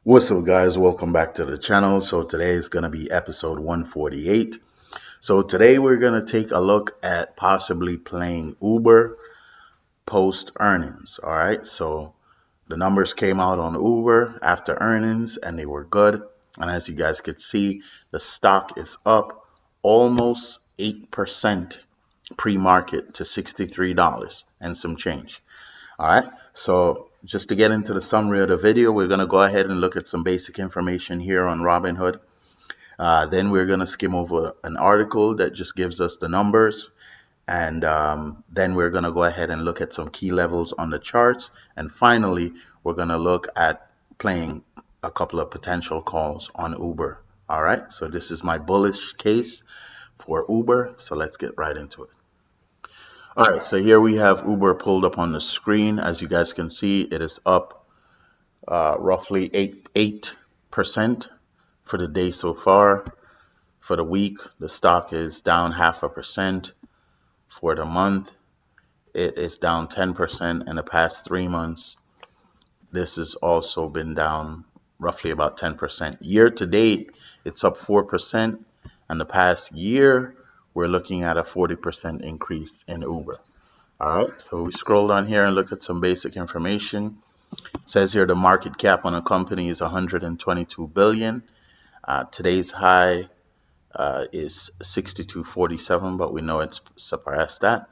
What's up, guys? Welcome back to the channel. So today is going to be episode 148. So today we're going to take a look at possibly playing Uber post earnings. All right. So the numbers came out on Uber after earnings and they were good. And as you guys could see, the stock is up almost 8% pre-market to $63 and some change. All right, so just to get into the summary of the video, we're going to go ahead and look at some basic information here on Robinhood. Then we're going to skim over an article that just gives us the numbers. And then we're going to go ahead and look at some key levels on the charts. And finally, we're going to look at playing a couple of potential calls on Uber. All right, so this is my bullish case for Uber. So let's get right into it. All right, so here we have Uber pulled up on the screen. As you guys can see, it is up roughly 8% for the day so far. For the week, the stock is down 0.5%. For the month, it is down 10%. In the past 3 months, this has also been down roughly about 10%. Year to date, it's up 4%. And the past year, we're looking at a 40% increase in Uber. All right, so we scroll down here and look at some basic information. It says here the market cap on a company is 122 billion. Today's high is 62.47, but we know it's surpassed that.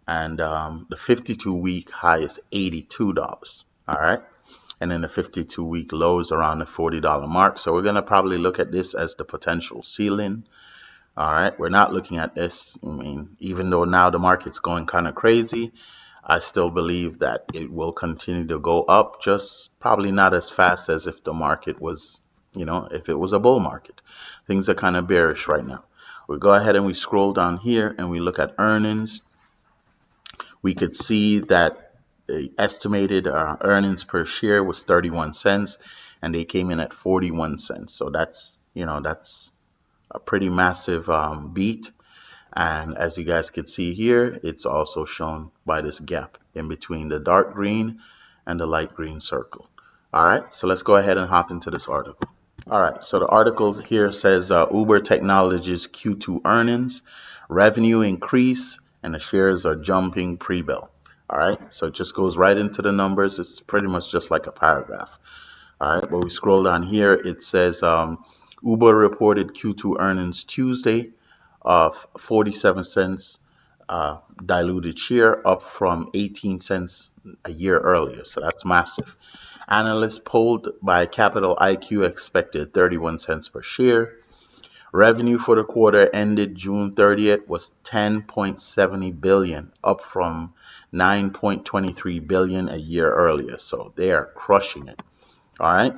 And the 52-week high is $82. All right, and then the 52-week low is around the $40 mark. So we're going to probably look at this as the potential ceiling. All right, we're not looking at this. I mean, even though now the market's going kind of crazy, I still believe that it will continue to go up, just probably not as fast as if the market was, if it was a bull market. Things are kind of bearish right now. We go ahead and we scroll down here and we look at earnings. We could see that the estimated earnings per share was 31 cents and they came in at 41 cents. So that's a pretty massive beat. And as you guys can see here, it's also shown by this gap in between the dark green and the light green circle. All right, so let's go ahead and hop into this article. All right, so the article here says Uber Technologies Q2 earnings, revenue increase, and the shares are jumping pre-bill. All right, so it just goes right into the numbers. It's pretty much just like a paragraph. All right, but we scroll down here, it says Uber reported Q2 earnings Tuesday of 47 cents diluted share, up from 18 cents a year earlier. So that's massive. Analysts polled by Capital IQ expected 31 cents per share. Revenue for the quarter ended June 30th was 10.70 billion, up from 9.23 billion a year earlier. So they are crushing it. All right.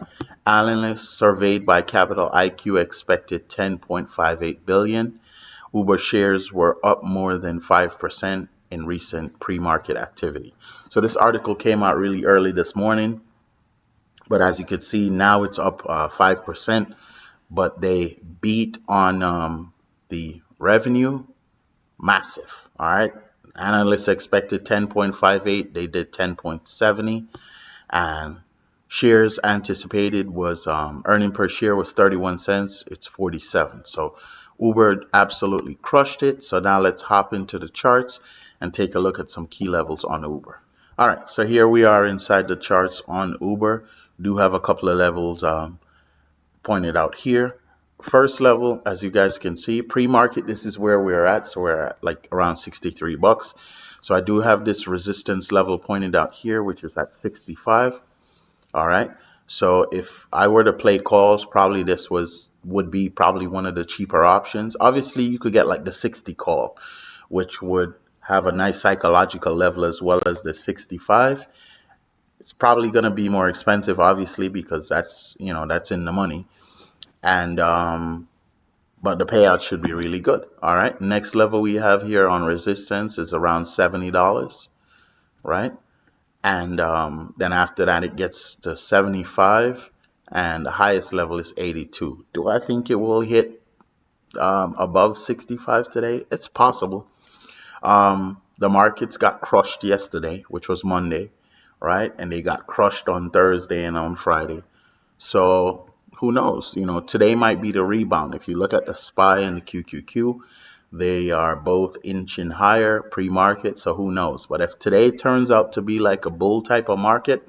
Analysts surveyed by Capital IQ expected 10.58 billion. Uber shares were up more than 5% in recent pre-market activity. So this article came out really early this morning, but as you can see, now it's up 5%, but they beat on the revenue, massive. All right. Analysts expected 10.58, they did 10.70, and shares anticipated was earning per share was 31 cents. It's 47. So Uber absolutely crushed it. So now let's hop into the charts and take a look at some key levels on Uber. All right, so here we are inside the charts on Uber. Do have a couple of levels pointed out here. First level, as you guys can see, pre-market, this is where we're at. So we're at like around 63 bucks. So I do have this resistance level pointed out here, which is at 65. All right. So if I were to play calls, probably this would be probably one of the cheaper options. Obviously, you could get like the 60 call, which would have a nice psychological level as well as the 65. It's probably going to be more expensive, obviously, because that's in the money. And but the payout should be really good. All right. Next level we have here on resistance is around $70, right? And then after that, it gets to 75, and the highest level is 82. Do I think it will hit above 65 today? It's possible. The markets got crushed yesterday, which was Monday, right? And they got crushed on Thursday and on Friday. So who knows? Today might be the rebound. If you look at the SPY and the QQQ, they are both inching higher pre-market. So who knows? But if today turns out to be like a bull type of market,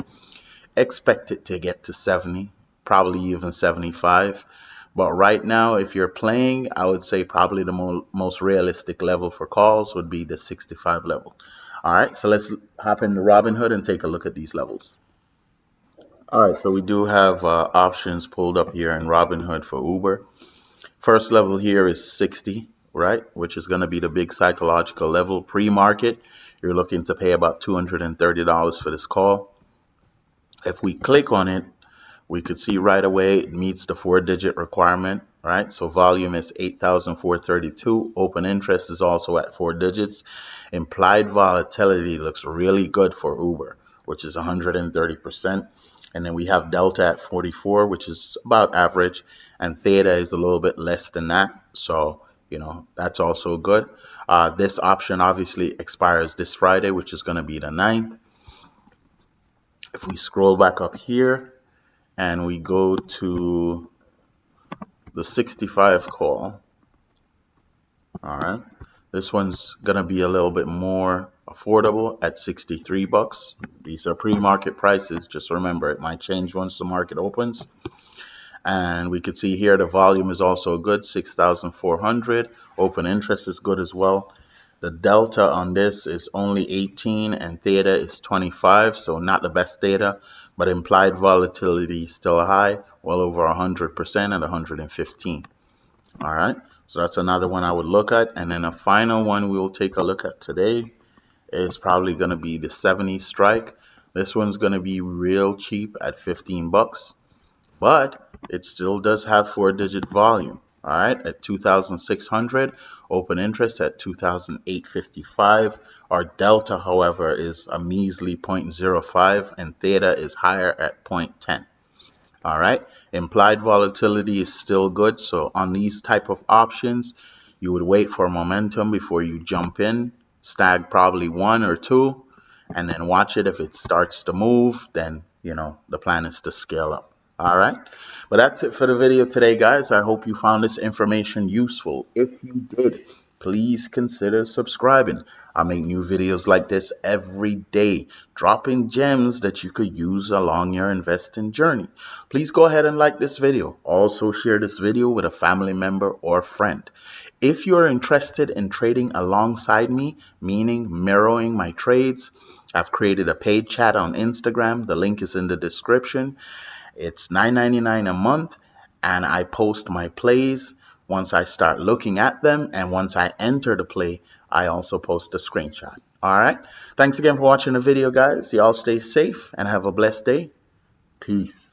expect it to get to 70, probably even 75. But right now, if you're playing, I would say probably the most realistic level for calls would be the 65 level. All right, so let's hop into Robinhood and take a look at these levels. All right, so we do have options pulled up here in Robinhood for Uber. First level here is 60, right, which is going to be the big psychological level. Pre-market, you're looking to pay about $230 for this call. If we click on it, we could see right away it meets the 4-digit requirement, right? So volume is 8,432. Open interest is also at 4 digits. Implied volatility looks really good for Uber, which is 130%. And then we have Delta at 44, which is about average. And Theta is a little bit less than that. So, that's also good. This option obviously expires this Friday, which is going to be the 9th. If we scroll back up here, and we go to the 65 call. All right, this one's gonna be a little bit more affordable at 63 bucks. These are pre-market prices. Just remember, it might change once the market opens. And we could see here the volume is also good, 6,400. Open interest is good as well. The delta on this is only 18 and theta is 25, so not the best theta, but implied volatility is still high, well over 100% at 115. All right, so that's another one I would look at. And then a final one we'll take a look at today is probably going to be the 70 strike. This one's going to be real cheap at 15 bucks, but it still does have 4-digit volume. All right, at 2,600, open interest at 2,855. Our delta, however, is a measly 0.05, and theta is higher at 0.10. All right, implied volatility is still good. So on these type of options, you would wait for momentum before you jump in, snag probably one or two, and then watch it. If it starts to move, then the plan is to scale up. All right, but that's it for the video today, guys. I hope you found this information useful. If you did, please consider subscribing. I make new videos like this every day, dropping gems that you could use along your investing journey. Please go ahead and like this video. Also share this video with a family member or friend. If you're interested in trading alongside me, meaning mirroring my trades, I've created a paid chat on Instagram. The link is in the description. It's $9.99 a month, and I post my plays once I start looking at them, and once I enter the play, I also post a screenshot. All right. Thanks again for watching the video, guys. Y'all stay safe and have a blessed day. Peace.